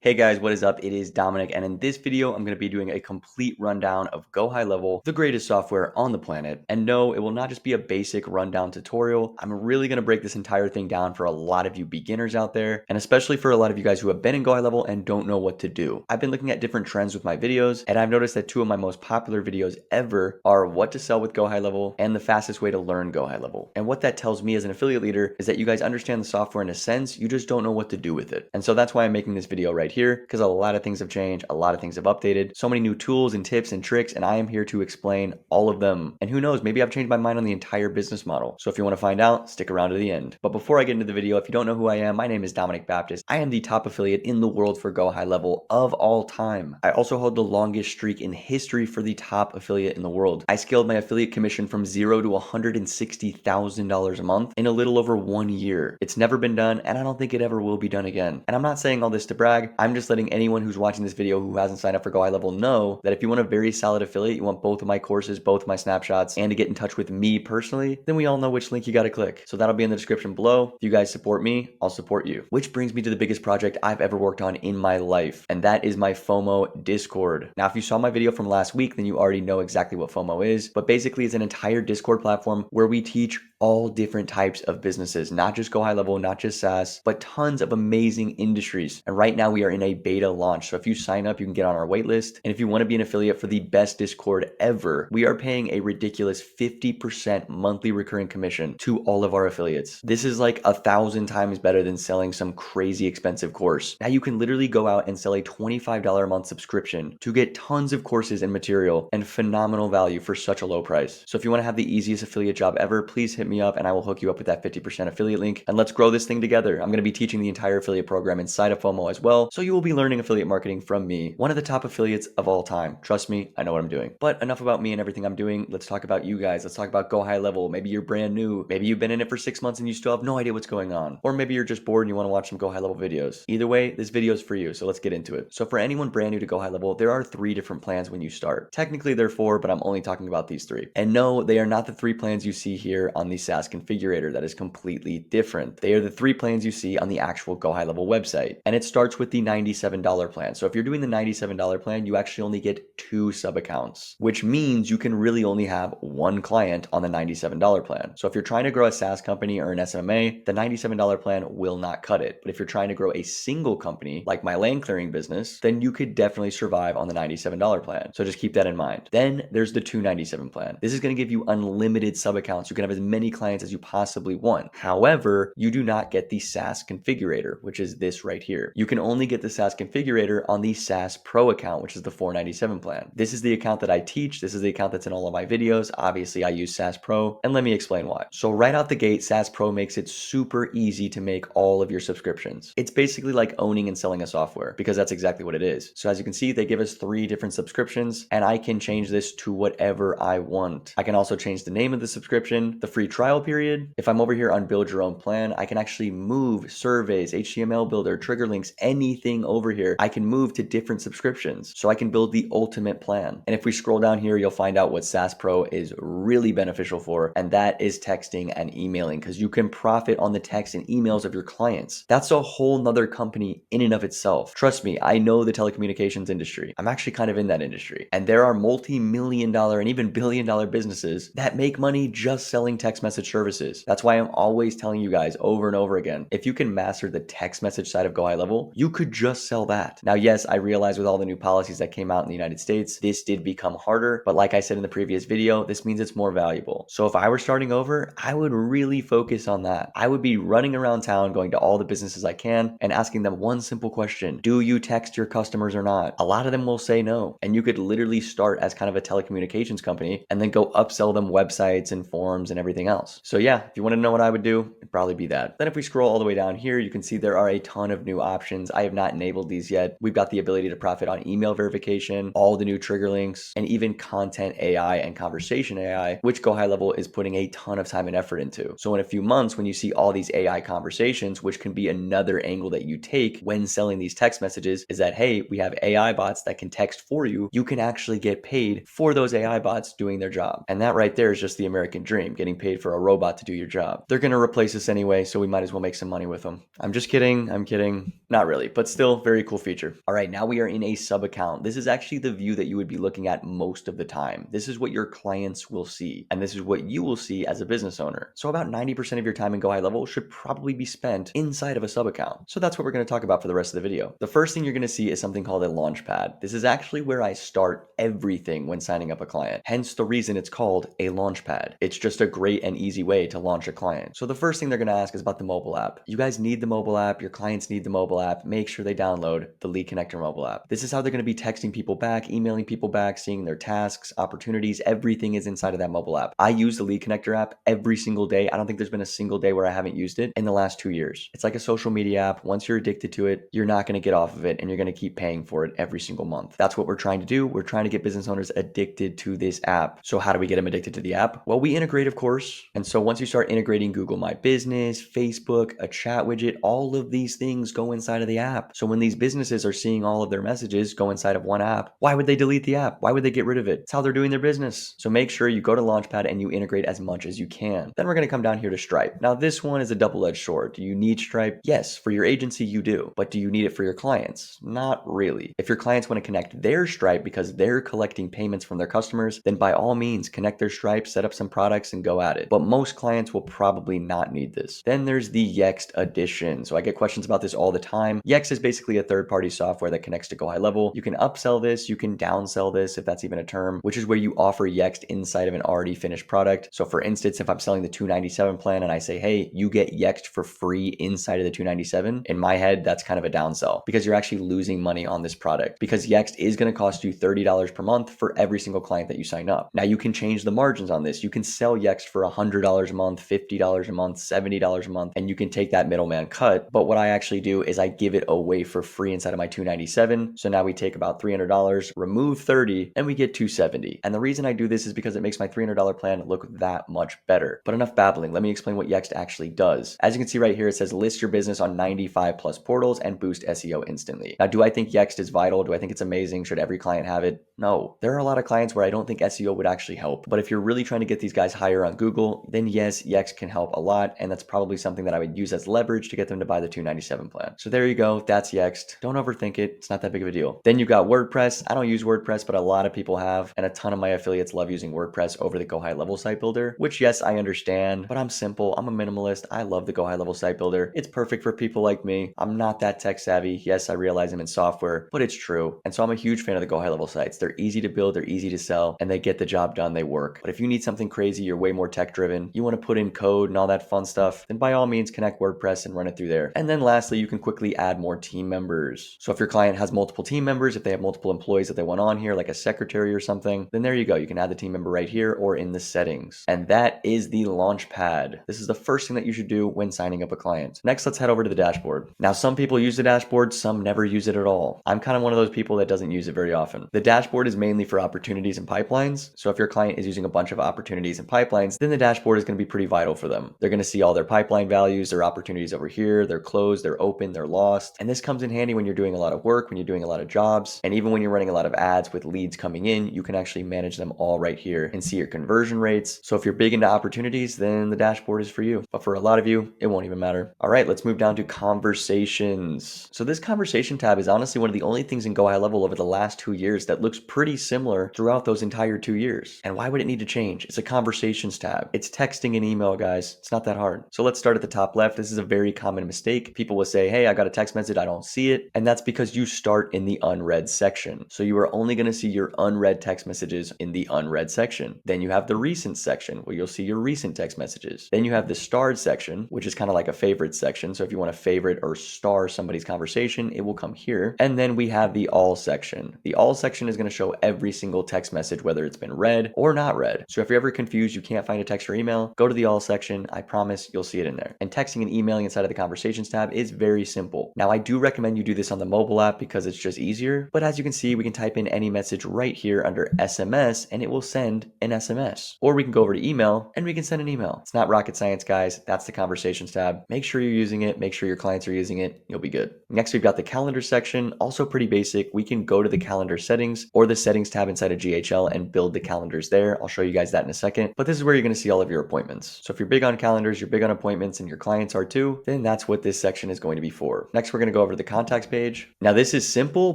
Hey guys, what is up? It is Dominic, and in this video, I'm going to be doing a complete rundown of GoHighLevel, the greatest software on the planet. And no, it will not just be a basic rundown tutorial. I'm really going to break this entire thing down for a lot of you beginners out there, and especially for a lot of you guys who have been in GoHighLevel and don't know what to do. I've been looking at different trends with my videos, and I've noticed that two of my most popular videos ever are what to sell with GoHighLevel and the fastest way to learn GoHighLevel. And what that tells me as an affiliate leader is that you guys understand the software in a sense, you just don't know what to do with it. And so that's why I'm making this video right here, because a lot of things have changed, a lot of things have updated, so many new tools and tips and tricks, and I am here to explain all of them. And who knows, maybe I've changed my mind on the entire business model. So if you want to find out, stick around to the end. But before I get into the video, if you don't know who I am, my name is Dominic Baptist. I am the top affiliate in the world for GoHighLevel of all time. I also hold the longest streak in history for the top affiliate in the world. I scaled my affiliate commission from $0 to $160,000 a month in a little over 1 year. It's never been done, and I don't think it ever will be done again. And I'm not saying all this to brag, I'm just letting anyone who's watching this video who hasn't signed up for GoHighLevel know that if you want a very solid affiliate, you want both of my courses, both of my snapshots, and to get in touch with me personally, then we all know which link you got to click. So that'll be in the description below. If you guys support me, I'll support you. Which brings me to the biggest project I've ever worked on in my life, and that is my FOMO Discord. Now, if you saw my video from last week, then you already know exactly what FOMO is, but basically it's an entire Discord platform where we teach all different types of businesses, not just GoHighLevel, not just SaaS, but tons of amazing industries. And right now we are in a beta launch. So if you sign up, you can get on our waitlist. And if you want to be an affiliate for the best Discord ever, we are paying a ridiculous 50% monthly recurring commission to all of our affiliates. This is like 1,000 times better than selling some crazy expensive course. Now you can literally go out and sell a $25 a month subscription to get tons of courses and material and phenomenal value for such a low price. So if you want to have the easiest affiliate job ever, please hit me up and I will hook you up with that 50% affiliate link, and let's grow this thing together. I'm going to be teaching the entire affiliate program inside of FOMO as well, so you will be learning affiliate marketing from me, one of the top affiliates of all time. Trust me, I know what I'm doing. But enough about me and everything I'm doing. Let's talk about you guys. Let's talk about GoHighLevel. Maybe you're brand new. Maybe you've been in it for 6 months and you still have no idea what's going on. Or maybe you're just bored and you want to watch some GoHighLevel videos. Either way, this video is for you, so let's get into it. So for anyone brand new to GoHighLevel, there are 3 different plans when you start. Technically there are 4, but I'm only talking about these 3. And no, they are not the 3 plans you see here on the SaaS configurator. That is completely different. They are the 3 plans you see on the actual GoHighLevel website. And it starts with the $97 plan. So if you're doing the $97 plan, you actually only get 2 sub accounts, which means you can really only have 1 client on the $97 plan. So if you're trying to grow a SaaS company or an SMMA, the $97 plan will not cut it. But if you're trying to grow a single company, like my land clearing business, then you could definitely survive on the $97 plan. So just keep that in mind. Then there's the $297 plan. This is going to give you unlimited sub accounts. You can have as many clients as you possibly want. However, you do not get the SaaS configurator, which is this right here. You can only get the SaaS configurator on the SaaS Pro account, which is the $497 plan. This is the account that I teach. This is the account that's in all of my videos. Obviously, I use SaaS Pro, and let me explain why. So right out the gate, SaaS Pro makes it super easy to make all of your subscriptions. It's basically like owning and selling a software, because that's exactly what it is. So as you can see, they give us 3 different subscriptions, and I can change this to whatever I want. I can also change the name of the subscription, the free trial period. If I'm over here on build your own plan, I can actually move surveys, HTML builder, trigger links, anything over here. I can move to different subscriptions, so I can build the ultimate plan. And if we scroll down here, you'll find out what SaaS Pro is really beneficial for, and that is texting and emailing, because you can profit on the text and emails of your clients. That's a whole nother company in and of itself. Trust me, I know the telecommunications industry. I'm actually kind of in that industry, and there are multi-million-dollar and even billion-dollar businesses that make money just selling text message services. That's why I'm always telling you guys over and over again, if you can master the text message side of GoHighLevel, you could just sell that. Now, yes, I realize with all the new policies that came out in the United States, this did become harder, but like I said in the previous video, this means it's more valuable. So if I were starting over, I would really focus on that. I would be running around town, going to all the businesses I can and asking them one simple question: do you text your customers or not? A lot of them will say no. And you could literally start as kind of a telecommunications company and then go upsell them websites and forms and everything else. So yeah, if you want to know what I would do, it'd probably be that. Then if we scroll all the way down here, you can see there are a ton of new options. I have not enabled these yet. We've got the ability to profit on email verification, all the new trigger links, and even content AI and conversation AI, which GoHighLevel is putting a ton of time and effort into. So in a few months, when you see all these AI conversations, which can be another angle that you take when selling these text messages, is that, hey, we have AI bots that can text for you. You can actually get paid for those AI bots doing their job. And that right there is just the American dream, getting paid for a robot to do your job. They're going to replace us anyway, so we might as well make some money with them. I'm just kidding. I'm kidding. Not really, but still very cool feature. All right, now we are in a sub account. This is actually the view that you would be looking at most of the time. This is what your clients will see, and this is what you will see as a business owner. So about 90% of your time in GoHighLevel should probably be spent inside of a sub account. So that's what we're going to talk about for the rest of the video. The first thing you're going to see is something called a Launchpad. This is actually where I start everything when signing up a client. Hence the reason it's called a Launchpad. It's just a great and easy way to launch a client. So the first thing they're going to ask is about the mobile app. You guys need the mobile app. Your clients need the mobile app. Make sure they download the Lead Connector mobile app. This is how they're going to be texting people back, emailing people back, seeing their tasks, opportunities. Everything is inside of that mobile app. I use the Lead Connector app every single day. I don't think there's been a single day where I haven't used it in the last 2 years. It's like a social media app. Once you're addicted to it, you're not going to get off of it, and you're going to keep paying for it every single month. That's what we're trying to do. We're trying to get business owners addicted to this app. So how do we get them addicted to the app? Well, we integrate, of course. And so once you start integrating Google My Business, Facebook, a chat widget, all of these things go inside of the app. So when these businesses are seeing all of their messages go inside of one app, why would they delete the app? Why would they get rid of it? It's how they're doing their business. So make sure you go to Launchpad and you integrate as much as you can. Then we're going to come down here to Stripe. Now this one is a double-edged sword. Do you need Stripe? Yes, for your agency you do. But do you need it for your clients? Not really. If your clients want to connect their Stripe because they're collecting payments from their customers, then by all means connect their Stripe, set up some products, and go at it. But most clients will probably not need this. Then there's the Yext Edition. So I get questions about this all the time. Yext is basically a third-party software that connects to GoHighLevel. You can upsell this, you can downsell this, if that's even a term, which is where you offer Yext inside of an already finished product. So for instance, if I'm selling the $297 plan and I say, hey, you get Yext for free inside of the $297, in my head, that's kind of a downsell because you're actually losing money on this product because Yext is going to cost you $30 per month for every single client that you sign up. Now you can change the margins on this. You can sell Yext for $100 a month, $50 a month, $70 a month, and you can take that middleman cut. But what I actually do is I give it away for free inside of my $297. So now we take about $300, remove $30, and we get $270. And the reason I do this is because it makes my $300 plan look that much better. But enough babbling. Let me explain what Yext actually does. As you can see right here, it says list your business on 95 plus portals and boost SEO instantly. Now, do I think Yext is vital? Do I think it's amazing? Should every client have it? No. There are a lot of clients where I don't think SEO would actually help. But if you're really trying to get these guys higher on Google, then yes, Yext can help a lot. And that's probably something that I would use as leverage to get them to buy the $297 plan. So there you go. That's Yext. Don't overthink it. It's not that big of a deal. Then you've got WordPress. I don't use WordPress, but a lot of people have. And a ton of my affiliates love using WordPress over the GoHighLevel site builder, which yes, I understand, but I'm simple. I'm a minimalist. I love the GoHighLevel site builder. It's perfect for people like me. I'm not that tech savvy. Yes, I realize I'm in software, but it's true. And so I'm a huge fan of the GoHighLevel sites. They're easy to build, they're easy to sell, and they get the job done. They work. But if you need something crazy, you're way more tech driven, you want to put in code and all that fun stuff, then by all means connect WordPress and run it through there. And then lastly, you can quickly add more team members. So if your client has multiple team members, if they have multiple employees that they want on here, like a secretary or something, then there you go. You can add the team member right here or in the settings. And that is the Launchpad. This is the first thing that you should do when signing up a client. Next, let's head over to the dashboard. Now, some people use the dashboard, some never use it at all. I'm kind of one of those people that doesn't use it very often. The dashboard is mainly for opportunities and pipelines. So if your client is using a bunch of opportunities and pipelines, then the dashboard is going to be pretty vital for them. They're going to see all their pipeline values, their opportunities over here, they're closed, they're open, they're lost. And this comes in handy when you're doing a lot of work, when you're doing a lot of jobs, and even when you're running a lot of ads with leads coming in, you can actually manage them all right here and see your conversion rates. So if you're big into opportunities, then the dashboard is for you. But for a lot of you, it won't even matter. All right, let's move down to conversations. So this conversation tab is honestly one of the only things in GoHighLevel over the last 2 years that looks pretty similar throughout those entire 2 years. And why would it need to change? It's a conversations tab. It's texting and email, guys. It's not that hard. So let's start at the top left. This is a very common mistake. People will say, hey, I got a text message, I don't see it. And that's because you start in the unread section. So you are only going to see your unread text messages in the unread section. Then you have the recent section where you'll see your recent text messages. Then you have the starred section, which is kind of like a favorite section. So if you want to favorite or star somebody's conversation, it will come here. And then we have the all section. The all section is going to show every single text message, whether it's been read or not read. So if you're ever confused, you can't find a text or email, go to the all section. I promise you'll see it in there. And texting and emailing inside of the conversations tab is very simple. Now, I do recommend you do this on the mobile app because it's just easier. But as you can see, we can type in any message right here under SMS and it will send an SMS. Or we can go over to email and we can send an email. It's not rocket science, guys. That's the conversations tab. Make sure you're using it. Make sure your clients are using it. You'll be good. Next, we've got the calendar section. Also pretty basic. We can go to the calendar settings or the settings tab inside of GHL and build the calendars there. I'll show you guys that in a second. But this is where you're going to see all of your appointments. So if you're big on calendars, you're big on appointments, and your clients are too, then that's what this section is going to be for. Next, we're going to go over to the contacts page. Now this is simple,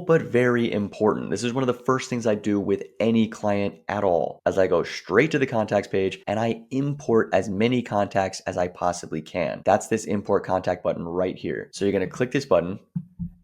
but very important. This is one of the first things I do with any client at all, as I go straight to the contacts page and I import as many contacts as I possibly can. That's this import contact button right here. So you're gonna click this button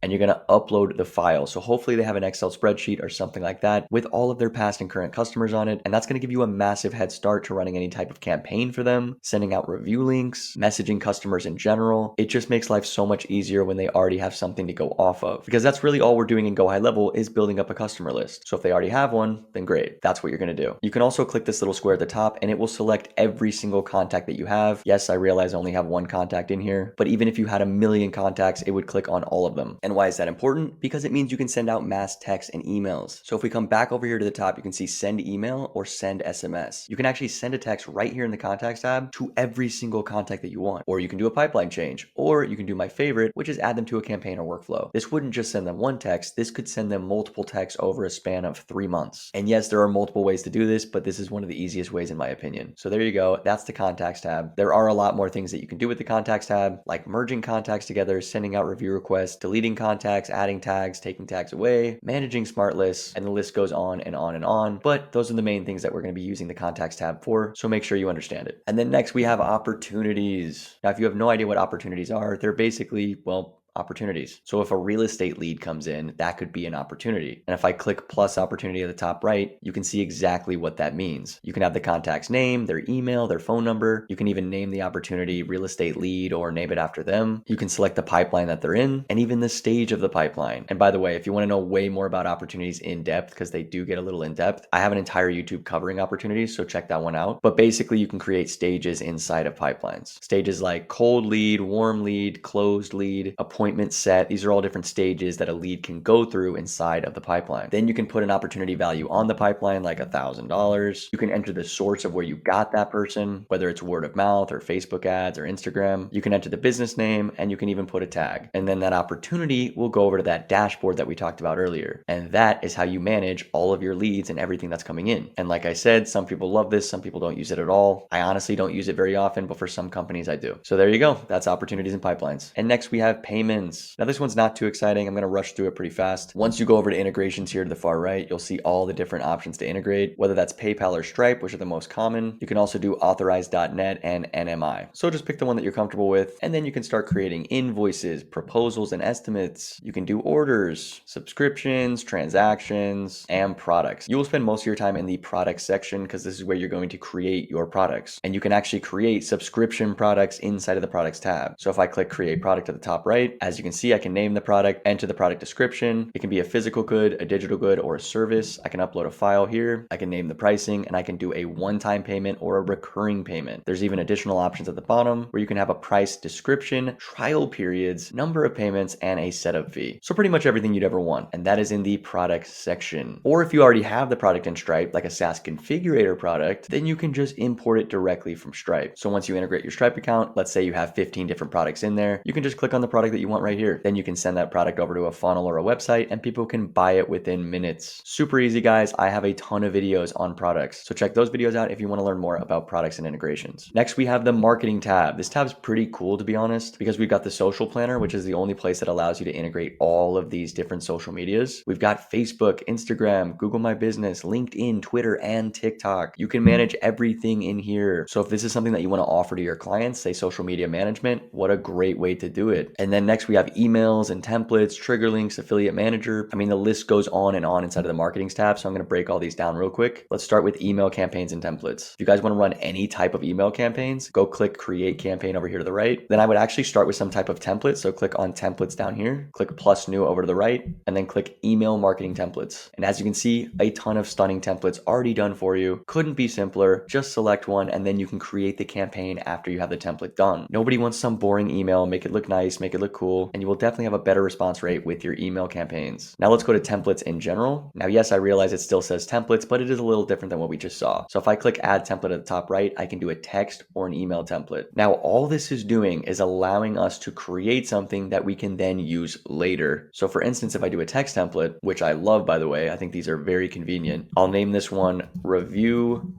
and you're gonna upload the file. So hopefully they have an Excel spreadsheet or something like that with all of their past and current customers on it. And that's gonna give you a massive head start to running any type of campaign for them, sending out review links, messaging customers in general. It just makes life so much easier when they already have something to go off of, because that's really all we're doing in GoHighLevel is building up a customer list. So if they already have one, then great. That's what you're gonna do. You can also click this little square at the top and it will select every single contact that you have. Yes, I realize I only have one contact in here, but even if you had a million contacts, it would click on all of them. And why is that important? Because it means you can send out mass text and emails. So if we come back over here to the top, you can see send email or send SMS. You can actually send a text right here in the contacts tab to every single contact that you want. Or you can do a pipeline change, or you can do my favorite, which is add them to a campaign or workflow. This wouldn't just send them one text, this could send them multiple texts over a span of 3 months. And yes, there are multiple ways to do this, but this is one of the easiest ways in my opinion. So there you go, that's the contacts tab. There are a lot more things that you can do with the contacts tab, like merging contacts together, sending out review requests, deleting contacts, adding tags, taking tags away, managing smart lists, and the list goes on and on and on. But those are the main things that we're going to be using the contacts tab for, so make sure you understand it. And then next we have opportunities. Now, if you have no idea what opportunities are, they're basically, well, opportunities. So if a real estate lead comes in, that could be an opportunity. And if I click plus opportunity at the top right, you can see exactly what that means. You can have the contact's name, their email, their phone number. You can even name the opportunity real estate lead or name it after them. You can select the pipeline that they're in and even the stage of the pipeline. And by the way, if you want to know way more about opportunities in depth, because they do get a little in depth, I have an entire YouTube covering opportunities, so check that one out. But basically you can create stages inside of pipelines. Stages like cold lead, warm lead, closed lead, appointment set. These are all different stages that a lead can go through inside of the pipeline. Then you can put an opportunity value on the pipeline, like $1,000. You can enter the source of where you got that person, whether it's word of mouth or Facebook ads or Instagram. You can enter the business name and you can even put a tag. And then that opportunity will go over to that dashboard that we talked about earlier. And that is how you manage all of your leads and everything that's coming in. And like I said, some people love this, some people don't use it at all. I honestly don't use it very often, but for some companies I do. So there you go. That's opportunities and pipelines. And next we have payments. Now this one's not too exciting. I'm going to rush through it pretty fast. Once you go over to integrations here to the far right, you'll see all the different options to integrate, whether that's PayPal or Stripe, which are the most common. You can also do authorize.net and NMI. So just pick the one that you're comfortable with, and then you can start creating invoices, proposals, and estimates. You can do orders, subscriptions, transactions, and products. You will spend most of your time in the products section because this is where you're going to create your products. And you can actually create subscription products inside of the products tab. So if I click create product at the top right, as you can see, I can name the product, enter the product description. It can be a physical good, a digital good, or a service. I can upload a file here. I can name the pricing, and I can do a one-time payment or a recurring payment. There's even additional options at the bottom where you can have a price description, trial periods, number of payments, and a setup fee. So pretty much everything you'd ever want. And that is in the product section. Or if you already have the product in Stripe, like a SaaS configurator product, then you can just import it directly from Stripe. So once you integrate your Stripe account, let's say you have 15 different products in there, you can just click on the product that you want right here. Then you can send that product over to a funnel or a website and people can buy it within minutes. Super easy, guys. I have a ton of videos on products. So check those videos out if you want to learn more about products and integrations. Next, we have the marketing tab. This tab is pretty cool, to be honest, because we've got the social planner, which is the only place that allows you to integrate all of these different social medias. We've got Facebook, Instagram, Google My Business, LinkedIn, Twitter, and TikTok. You can manage everything in here. So if this is something that you want to offer to your clients, say social media management, what a great way to do it. And then next we have emails and templates, trigger links, affiliate manager. I mean, the list goes on and on inside of the marketing tab. So I'm going to break all these down real quick. Let's start with email campaigns and templates. If you guys want to run any type of email campaigns, go click create campaign over here to the right. Then I would actually start with some type of template. So click on templates down here, click plus new over to the right, and then click email marketing templates. And as you can see, a ton of stunning templates already done for you. Couldn't be simpler. Just select one and then you can create the campaign after you have the template done. Nobody wants some boring email. Make it look nice, make it look cool, and you will definitely have a better response rate with your email campaigns. Now let's go to templates in general. Now, yes, I realize it still says templates, but it is a little different than what we just saw. So if I click add template at the top right, I can do a text or an email template. Now, all this is doing is allowing us to create something that we can then use later. So for instance, if I do a text template, which I love, by the way, I think these are very convenient. I'll name this one review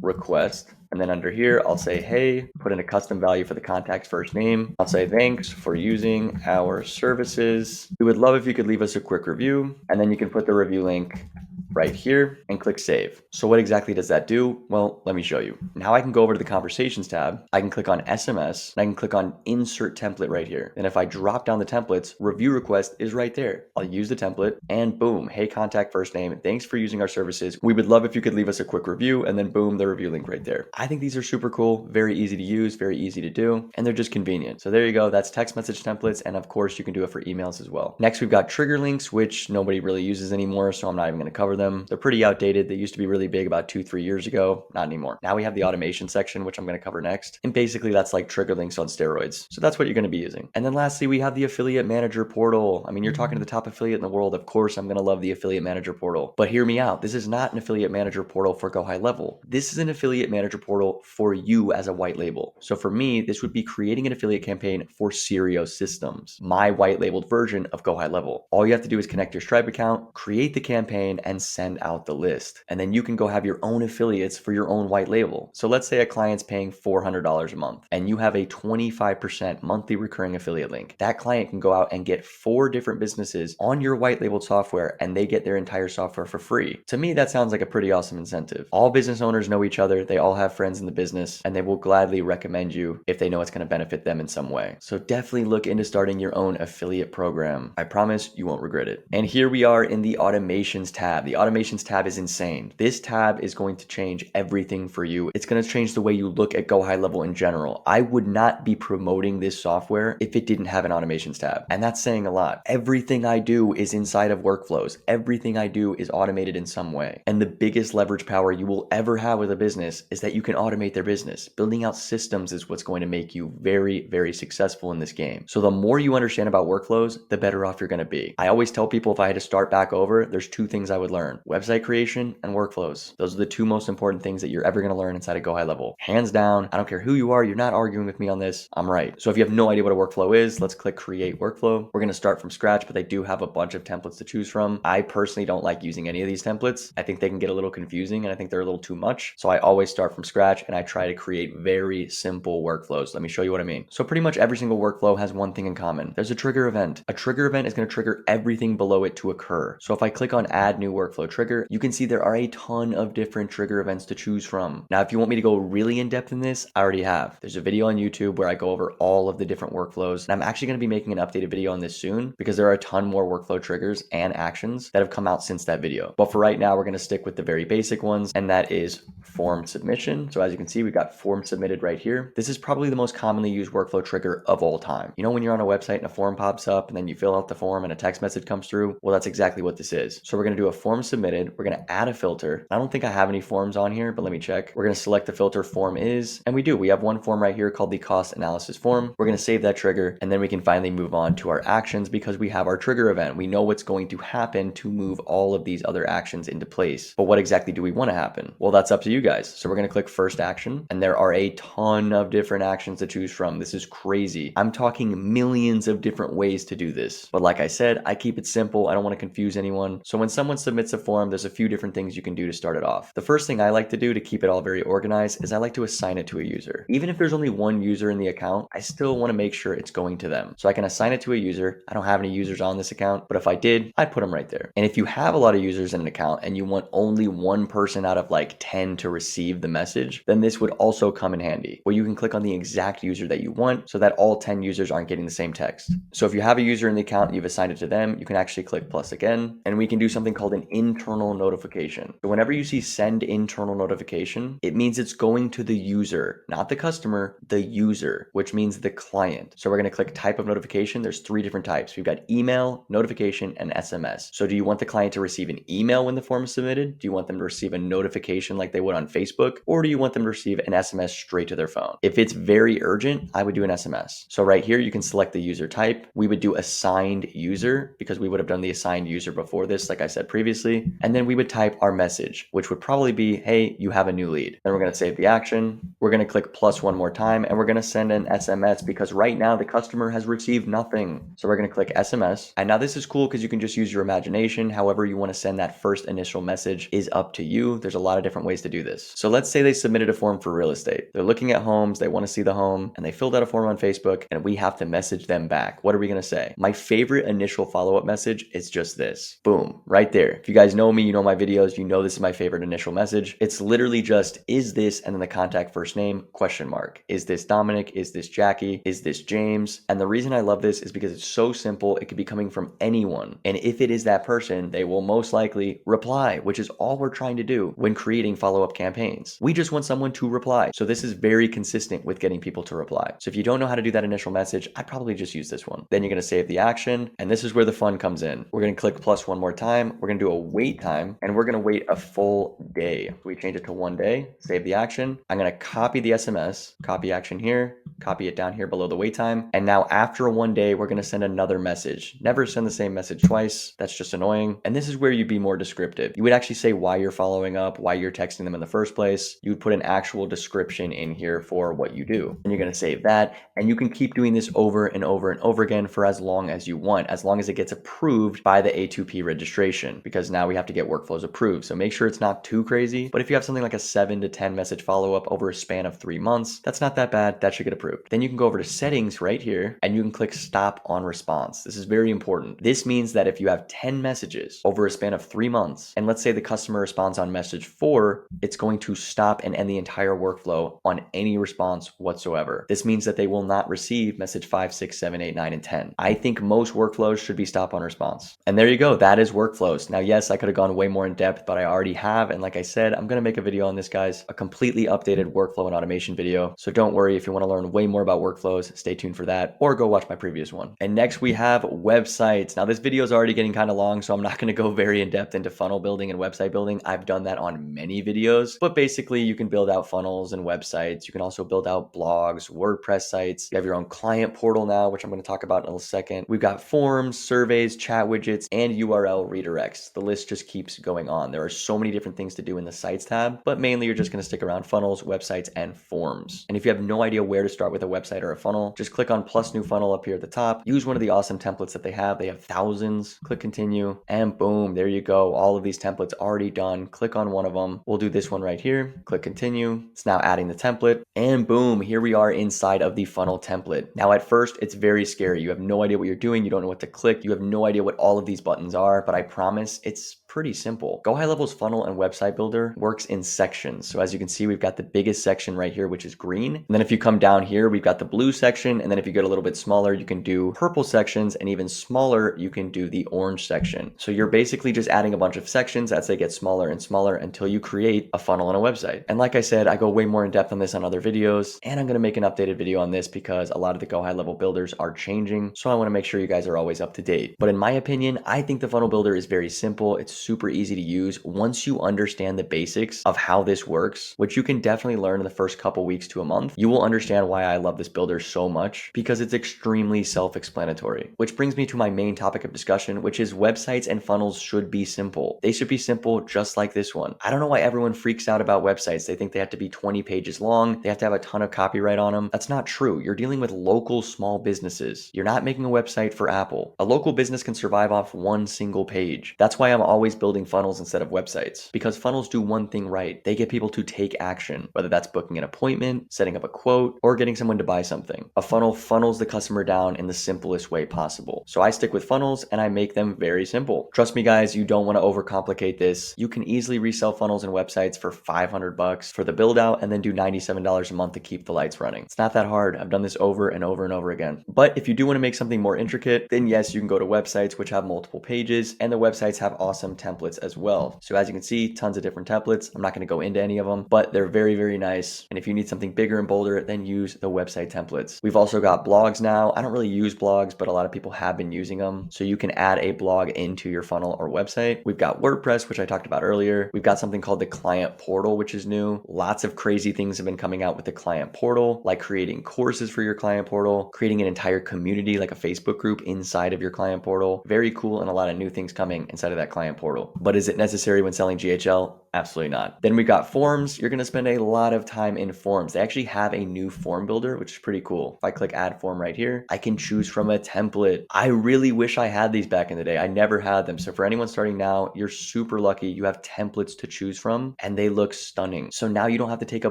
request. And then under here, I'll say, hey, put in a custom value for the contact's first name. I'll say, thanks for using our services. We would love if you could leave us a quick review. And then you can put the review link right here and click save. So what exactly does that do? Well, let me show you. Now I can go over to the conversations tab. I can click on SMS and I can click on insert template right here. And if I drop down the templates, review request is right there. I'll use the template and boom, hey, contact first name. Thanks for using our services. We would love if you could leave us a quick review, and then boom, the review link right there. I think these are super cool, very easy to use, very easy to do, and they're just convenient. So there you go. That's text message templates. And of course you can do it for emails as well. Next, we've got trigger links, which nobody really uses anymore. So I'm not even going to cover them. They're pretty outdated. They used to be really big about 2-3 years ago. Not anymore. Now we have the automation section, which I'm going to cover next. And basically that's like trigger links on steroids. So that's what you're going to be using. And then lastly, we have the affiliate manager portal. I mean, you're talking to the top affiliate in the world. Of course, I'm going to love the affiliate manager portal, but hear me out. This is not an affiliate manager portal for GoHighLevel. This is an affiliate manager portal for you as a white label. So for me, this would be creating an affiliate campaign for Sirio Systems, my white labeled version of GoHighLevel. All you have to do is connect your Stripe account, create the campaign, and send out the list. And then you can go have your own affiliates for your own white label. So let's say a client's paying $400 a month and you have a 25% monthly recurring affiliate link. That client can go out and get 4 different businesses on your white labeled software and they get their entire software for free. To me, that sounds like a pretty awesome incentive. All business owners know each other. They all have friends in the business and they will gladly recommend you if they know it's going to benefit them in some way. So definitely look into starting your own affiliate program. I promise you won't regret it. And here we are in the automations tab. The automations tab is insane. This tab is going to change everything for you. It's going to change the way you look at GoHighLevel in general. I would not be promoting this software if it didn't have an automations tab. And that's saying a lot. Everything I do is inside of workflows. Everything I do is automated in some way. And the biggest leverage power you will ever have with a business is that you can automate their business. Building out systems is what's going to make you very, very successful in this game. So the more you understand about workflows, the better off you're going to be. I always tell people if I had to start back over, there's 2 things I would learn: website creation and workflows. Those are the 2 most important things that you're ever going to learn inside of GoHighLevel. Hands down, I don't care who you are, you're not arguing with me on this. I'm right. So if you have no idea what a workflow is, let's click create workflow. We're going to start from scratch, but they do have a bunch of templates to choose from. I personally don't like using any of these templates. I think they can get a little confusing and I think they're a little too much. So I always start from scratch and I try to create very simple workflows. Let me show you what I mean. So pretty much every single workflow has one thing in common. There's a trigger event. A trigger event is going to trigger everything below it to occur. So if I click on add new workflow trigger, you can see there are a ton of different trigger events to choose from. Now, if you want me to go really in depth in this, I already have. There's a video on YouTube where I go over all of the different workflows. And I'm actually going to be making an updated video on this soon because there are a ton more workflow triggers and actions that have come out since that video. But for right now, we're going to stick with the very basic ones, and that is form submission. So as you can see, we've got form submitted right here. This is probably the most commonly used workflow trigger of all time. You know, when you're on a website and a form pops up and then you fill out the form and a text message comes through? Well, that's exactly what this is. So we're going to do a form submitted. We're going to add a filter. I don't think I have any forms on here, but let me check. We're going to select the filter form is, and we do. We have one form right here called the cost analysis form. We're going to save that trigger, and then we can finally move on to our actions because we have our trigger event. We know what's going to happen to move all of these other actions into place. But what exactly do we want to happen? Well, that's up to you guys. So we're going to click first action, and there are a ton of different actions to choose from. This is crazy. I'm talking millions of different ways to do this. But like I said, I keep it simple. I don't want to confuse anyone. So when someone submits a form, there's a few different things you can do to start it off. The first thing I like to do to keep it all very organized is I like to assign it to a user. Even if there's only one user in the account, I still want to make sure it's going to them. So I can assign it to a user. I don't have any users on this account, but if I did, I'd put them right there. And if you have a lot of users in an account and you want only one person out of like 10 to receive the message, then this would also come in handy, where you can click on the exact user that you want so that all 10 users aren't getting the same text. So if you have a user in the account and you've assigned it to them, you can actually click plus again, and we can do something called an internal notification. So whenever you see send internal notification, it means it's going to the user, not the customer, the user, which means the client. So we're going to click type of notification. There's 3 different types. We've got email, notification, and SMS. So do you want the client to receive an email when the form is submitted? Do you want them to receive a notification like they would on Facebook? Or do you want them to receive an SMS straight to their phone? If it's very urgent, I would do an SMS. So right here, you can select the user type. We would do assigned user because we would have done the assigned user before this, like I said previously. obviously, and then we would type our message, which would probably be, hey, you have a new lead. Then we're going to save the action. We're going to click plus one more time, and we're going to send an SMS because right now the customer has received nothing. So we're going to click SMS. And now this is cool because you can just use your imagination. However you want to send that first initial message is up to you. There's a lot of different ways to do this. So let's say they submitted a form for real estate. They're looking at homes, they want to see the home, and they filled out a form on Facebook, and we have to message them back. What are we going to say? My favorite initial follow-up message is just this. Boom, right there. If you guys know me, you know my videos, you know this is my favorite initial message. It's literally just, is this, and then the contact first name, question mark. Is this Dominic? Is this Jackie? Is this James? And the reason I love this is because it's so simple. It could be coming from anyone. And if it is that person, they will most likely reply, which is all we're trying to do when creating follow-up campaigns. We just want someone to reply. So this is very consistent with getting people to reply. So if you don't know how to do that initial message, I'd probably just use this one. Then you're going to save the action. And this is where the fun comes in. We're going to click plus one more time. We're going to do a wait time, and we're going to wait a full day. So we change it to 1 day, save the action. I'm going to copy the SMS, copy action here, copy it down here below the wait time. And now after 1 day, we're going to send another message. Never send the same message twice. That's just annoying. And this is where you'd be more descriptive. You would actually say why you're following up, why you're texting them in the first place. You would put an actual description in here for what you do. And you're going to save that. And you can keep doing this over and over and over again for as long as you want, as long as it gets approved by the A2P registration, because now we have to get workflows approved. So make sure it's not too crazy. But if you have something like a 7 to 10 message follow-up over a span of 3 months, that's not that bad. That should get approved. Then you can go over to settings right here, and you can click stop on response. This is very important. This means that if you have 10 messages over a span of 3 months, and let's say the customer responds on message 4, it's going to stop and end the entire workflow on any response whatsoever. This means that they will not receive message 5, 6, 7, 8, 9, and 10. I think most workflows should be stop on response. And there you go. That is workflows. Now, yes, I could have gone way more in depth, but I already have. And like I said, I'm going to make a video on this, guys, a completely updated workflow and automation video. So don't worry if you want to learn way more about workflows, stay tuned for that, or go watch my previous one. And next we have websites. Now this video is already getting kind of long, so I'm not going to go very in depth into funnel building and website building. I've done that on many videos, but basically you can build out funnels and websites. You can also build out blogs, WordPress sites. You have your own client portal now, which I'm going to talk about in a second. We've got forms, surveys, chat widgets, and URL redirects. The list just keeps going on. There are so many different things to do in the sites tab, but mainly you're just going to stick around funnels, websites, and forms. And if you have no idea where to start with a website or a funnel, just click on plus new funnel up here at the top. Use one of the awesome templates that they have. They have thousands. Click continue, and boom, there you go. All of these templates already done. Click on one of them. We'll do this one right here. Click continue. It's now adding the template, and boom, here we are inside of the funnel template. Now at first, it's very scary. You have no idea what you're doing. You don't know what to click. You have no idea what all of these buttons are, but I promise it's pretty simple. GoHighLevel's funnel and website builder works in sections. So as you can see, we've got the biggest section right here, which is green. And then if you come down here, we've got the blue section. And then if you get a little bit smaller, you can do purple sections, and even smaller, you can do the orange section. So you're basically just adding a bunch of sections as they get smaller and smaller until you create a funnel and a website. And like I said, I go way more in depth on this on other videos, and I'm going to make an updated video on this because a lot of the GoHighLevel builders are changing. So I want to make sure you guys are always up to date. But in my opinion, I think the funnel builder is very simple. It's super easy to use once you understand the basics of how this works, which you can definitely learn in the first couple weeks to a month. You will understand why I love this builder so much, because it's extremely self-explanatory. Which brings me to my main topic of discussion, which is websites and funnels should be simple. They should be simple just like this one. I don't know why everyone freaks out about websites. They think they have to be 20 pages long. They have to have a ton of copyright on them. That's not true. You're dealing with local small businesses. You're not making a website for Apple. A local business can survive off one single page. That's why I'm always building funnels instead of websites, because funnels do one thing right. They get people to take action, whether that's booking an appointment, setting up a quote, or getting someone to buy something. A funnel funnels the customer down in the simplest way possible. So I stick with funnels and I make them very simple. Trust me, guys, you don't want to overcomplicate this. You can easily resell funnels and websites for $500 for the build out, and then do $97 a month to keep the lights running. It's not that hard. I've done this over and over and over again. But if you do want to make something more intricate, then yes, you can go to websites which have multiple pages, and the websites have awesome templates as well. So as you can see, tons of different templates. I'm not going to go into any of them, but they're very, very nice. And if you need something bigger and bolder, then use the website templates. We've also got blogs now. I don't really use blogs, but a lot of people have been using them. So you can add a blog into your funnel or website. We've got WordPress, which I talked about earlier. We've got something called the client portal, which is new. Lots of crazy things have been coming out with the client portal, like creating courses for your client portal, creating an entire community like a Facebook group inside of your client portal. Very cool, and a lot of new things coming inside of that client portal. But is it necessary when selling GHL? Absolutely not. Then we got forms. You're going to spend a lot of time in forms. They actually have a new form builder, which is pretty cool. If I click add form right here, I can choose from a template. I really wish I had these back in the day. I never had them. So for anyone starting now, you're super lucky. You have templates to choose from and they look stunning. So now you don't have to take a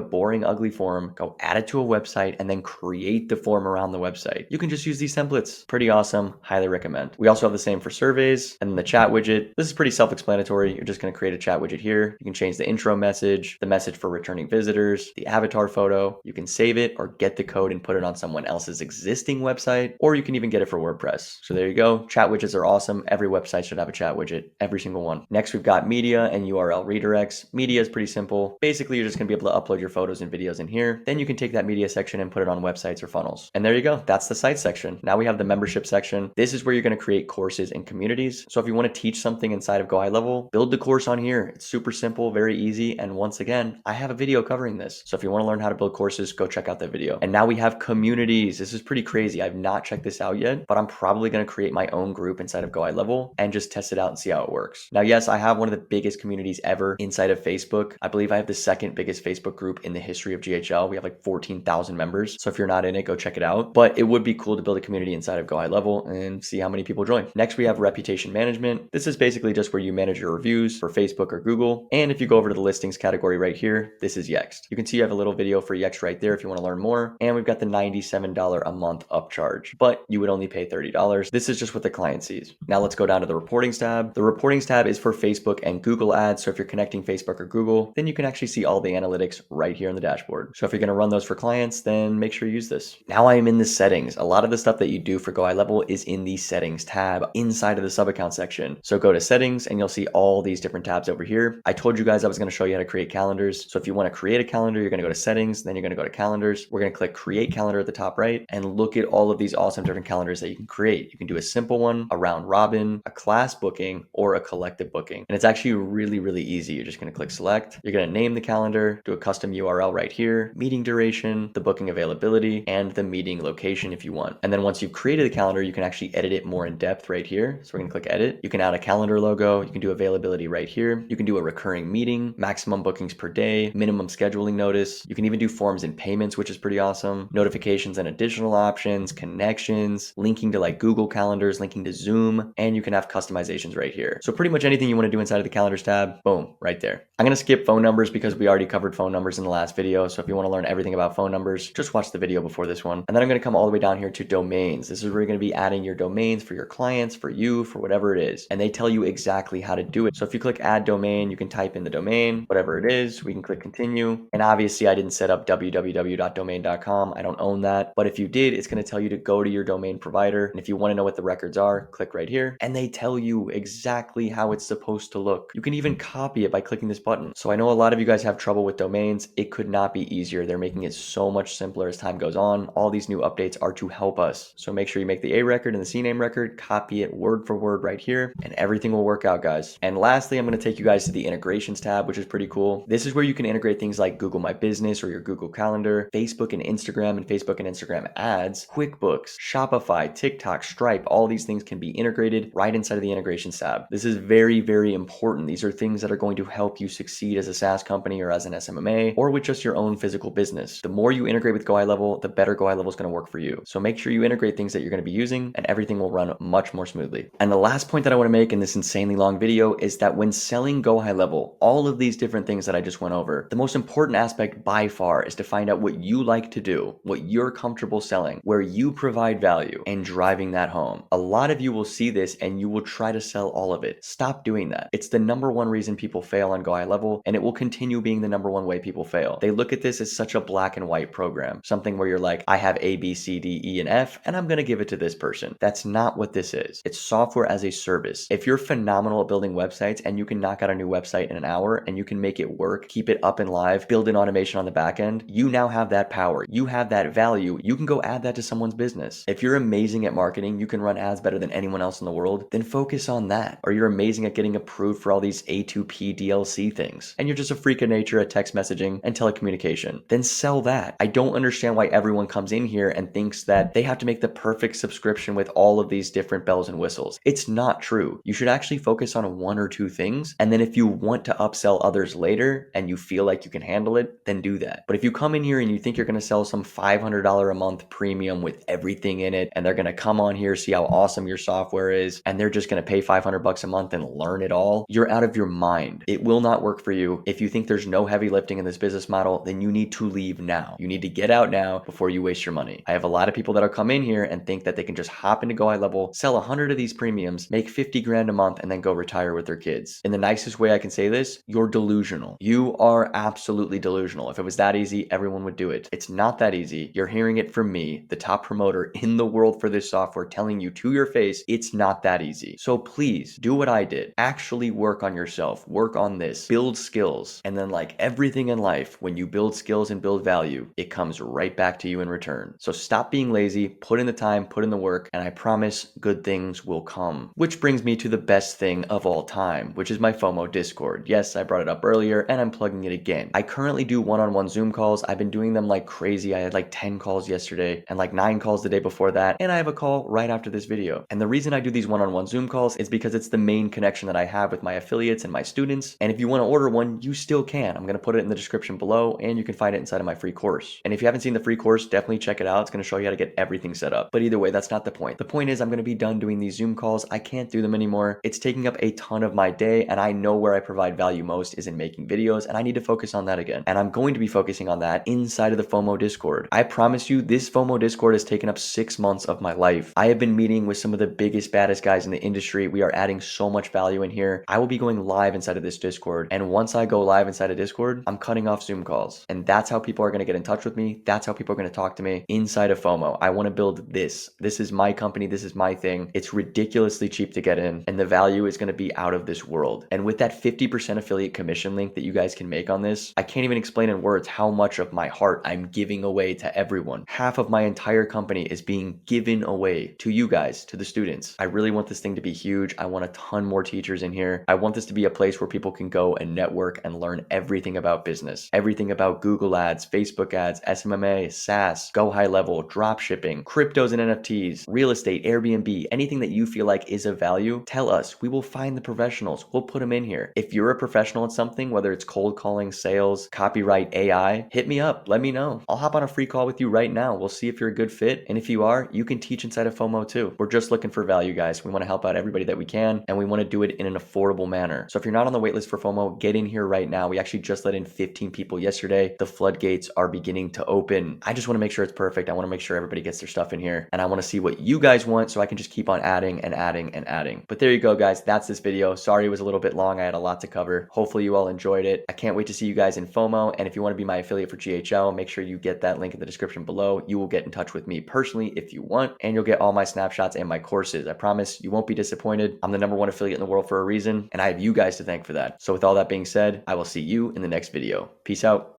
boring, ugly form, go add it to a website, and then create the form around the website. You can just use these templates. Pretty awesome. Highly recommend. We also have the same for surveys and then the chat widget. This is pretty self-explanatory. You're just going to create a chat widget here. You can change the intro message, the message for returning visitors, the avatar photo. You can save it or get the code and put it on someone else's existing website, or you can even get it for WordPress. So there you go. Chat widgets are awesome. Every website should have a chat widget, every single one. Next, we've got media and URL redirects. Media is pretty simple. Basically, you're just going to be able to upload your photos and videos in here. Then you can take that media section and put it on websites or funnels. And there you go. That's the site section. Now we have the membership section. This is where you're going to create courses and communities. So if you want to teach something inside of GoHighLevel, build the course on here. It's super simple, very easy. And once again, I have a video covering this. So if you want to learn how to build courses, go check out that video. And now we have communities. This is pretty crazy. I've not checked this out yet, but I'm probably going to create my own group inside of GoHighLevel and just test it out and see how it works. Now, yes, I have one of the biggest communities ever inside of Facebook. I believe I have the second biggest Facebook group in the history of GHL. We have like 14,000 members. So if you're not in it, go check it out. But it would be cool to build a community inside of GoHighLevel and see how many people join. Next, we have reputation management. This is basically just where you manage your reviews for Facebook or Google. And if you go over to the listings category right here, this is Yext. You can see I have a little video for Yext right there if you want to learn more. And we've got the $97 a month upcharge, but you would only pay $30. This is just what the client sees. Now let's go down to the reportings tab. The reportings tab is for Facebook and Google ads. So if you're connecting Facebook or Google, then you can actually see all the analytics right here in the dashboard. So if you're going to run those for clients, then make sure you use this. Now I am in the settings. A lot of the stuff that you do for GoHighLevel is in the settings tab inside of the sub account section. So go to settings and you'll see all these different tabs over here. I told you guys I was going to show you how to create calendars. So if you want to create a calendar, you're going to go to settings, then you're going to go to calendars. We're going to click create calendar at the top right and look at all of these awesome different calendars that you can create. You can do a simple one, a round robin, a class booking, or a collective booking. And it's actually really, really easy. You're just going to click select. You're going to name the calendar, do a custom URL right here, meeting duration, the booking availability, and the meeting location if you want. And then once you've created the calendar, you can actually edit it more in depth right here. So we're going to click edit. You can add a calendar logo. You can do availability right here. You can do a recurring meeting, maximum bookings per day, minimum scheduling notice. You can even do forms and payments, which is pretty awesome. Notifications and additional options, connections, linking to like Google calendars, linking to Zoom, and you can have customizations right here. So pretty much anything you want to do inside of the calendars tab, boom, right there. I'm going to skip phone numbers because we already covered phone numbers in the last video. So if you want to learn everything about phone numbers, just watch the video before this one. And then I'm going to come all the way down here to domains. This is where you're going to be adding your domains for your clients, for you, for whatever it is. And they tell you exactly how to do it. So if you click add domain, you can type in the domain, whatever it is. We can click continue. And obviously I didn't set up www.domain.com. I don't own that. But if you did, it's going to tell you to go to your domain provider. And if you want to know what the records are, click right here. And they tell you exactly how it's supposed to look. You can even copy it by clicking this button. So I know a lot of you guys have trouble with domains. It could not be easier. They're making it so much simpler as time goes on. All these new updates are to help us. So make sure you make the A record and the C name record, copy it word for word right here, and everything will work out, guys. And lastly, I'm going to take you guys to the integrations tab, which is pretty cool. This is where you can integrate things like Google My Business or your Google Calendar, Facebook and Instagram ads, QuickBooks, Shopify, TikTok, Stripe. All these things can be integrated right inside of the integrations tab. This is very, very important. These are things that are going to help you succeed as a SaaS company or as an SMMA or with just your own physical business. The more you integrate with GoHighLevel, the better GoHighLevel is going to work for you. So make sure you integrate things that you're going to be using and everything will run much more smoothly. And the last point that I want to make in this insanely long video is that when selling GoHighLevel, all of these different things that I just went over, the most important aspect by far is to find out what you like to do, what you're comfortable selling, where you provide value and driving that home. A lot of you will see this and you will try to sell all of it. Stop doing that. It's the number one reason people fail on GoHighLevel, and it will continue being the number one way people fail. They look at this as such a black and white program, something where you're like, I have A, B, C, D, E, and F, and I'm going to give it to this person. That's not what this is. It's software as a service. If you're phenomenal at building websites and you can knock out a new website in an hour and you can make it work, keep it up and live, build an automation on the back end, you now have that power. power. You have that value. You can go add that to someone's business. If you're amazing at marketing, you can run ads better than anyone else in the world, then focus on that. Or you're amazing at getting approved for all these A2P DLC things, and you're just a freak of nature at text messaging and telecommunication, then sell that. I don't understand why everyone comes in here and thinks that they have to make the perfect subscription with all of these different bells and whistles. It's not true. You should actually focus on one or two things, and then if you want to upsell others later and you feel like you can handle it, then do that. But if you come in here and you think you're going to sell some $500 a month premium with everything in it, and they're going to come on here, see how awesome your software is, and they're just going to pay $500 a month and learn it all, you're out of your mind. It will not work for you. If you think there's no heavy lifting in this business model, then you need to leave now. You need to get out now before you waste your money. I have a lot of people that'll come in here and think that they can just hop into GoHighLevel, sell 100 of these premiums, make 50 grand a month, and then go retire with their kids. In the nicest way I can say this, you're delusional. You are absolutely delusional. If it was that easy, everyone would do it. It's not that easy. You're hearing it from me, the top promoter in the world for this software, telling you to your face, it's not that easy. So please do what I did. Actually work on yourself. Work on this. Build skills. And then, like everything in life, when you build skills and build value, it comes right back to you in return. So stop being lazy, put in the time, put in the work, and I promise good things will come. Which brings me to the best thing of all time, which is my FOMO Discord. Yes, I brought it up earlier and I'm plugging it again. I currently do one-on-one Zoom calls. I've been doing them like crazy. I had like 10 calls yesterday and like 9 calls the day before that. And I have a call right after this video. And the reason I do these one-on-one Zoom calls is because it's the main connection that I have with my affiliates and my students. And if you want to order one, you still can. I'm going to put it in the description below and you can find it inside of my free course. And if you haven't seen the free course, definitely check it out. It's going to show you how to get everything set up. But either way, that's not the point. The point is I'm going to be done doing these Zoom calls. I can't do them anymore. It's taking up a ton of my day and I know where I provide value most is in making videos and I need to focus on that again. And I'm going to be focusing on that inside of the FOMO Discord. I promise you, this FOMO Discord has taken up 6 months of my life. I have been meeting with some of the biggest, baddest guys in the industry. We are adding so much value in here. I will be going live inside of this Discord. And once I go live inside of Discord, I'm cutting off Zoom calls. And that's how people are going to get in touch with me. That's how people are going to talk to me inside of FOMO. I want to build this. This is my company. This is my thing. It's ridiculously cheap to get in. And the value is going to be out of this world. And with that 50% affiliate commission link that you guys can make on this, I can't even explain in words how much of my heart I'm giving away to everyone. Half of my entire company is being given away to you guys, to the students. I really want this thing to be huge. I want a ton more teachers in here. I want this to be a place where people can go and network and learn everything about business, everything about Google ads, Facebook ads, SMMA, SaaS, GoHighLevel, drop shipping, cryptos and NFTs, real estate, Airbnb, anything that you feel like is of value, tell us. We will find the professionals. We'll put them in here. If you're a professional at something, whether it's cold calling, sales, copyright, AI, hit me up. Let me know. I'll hop on a free call with you right now. We'll see if you're a good fit. And if you are, you can teach inside of FOMO too. We're just looking for value, guys. We want to help out everybody that we can, and we want to do it in an affordable manner. So if you're not on the waitlist for FOMO, get in here right now. We actually just let in 15 people yesterday. The floodgates are beginning to open. I just want to make sure it's perfect. I want to make sure everybody gets their stuff in here, and I want to see what you guys want so I can just keep on adding and adding and adding. But there you go, guys. That's this video. Sorry it was a little bit long. I had a lot to cover. Hopefully you all enjoyed it. I can't wait to see you guys in FOMO. And if you want to be my affiliate for GHL, make sure you get that link in the description below. You will get in touch with me personally if you want, and you'll get all my snapshots and my courses. I promise you won't be disappointed. I'm the #1 affiliate in the world for a reason, and I have you guys to thank for that. So with all that being said, I will see you in the next video. Peace out.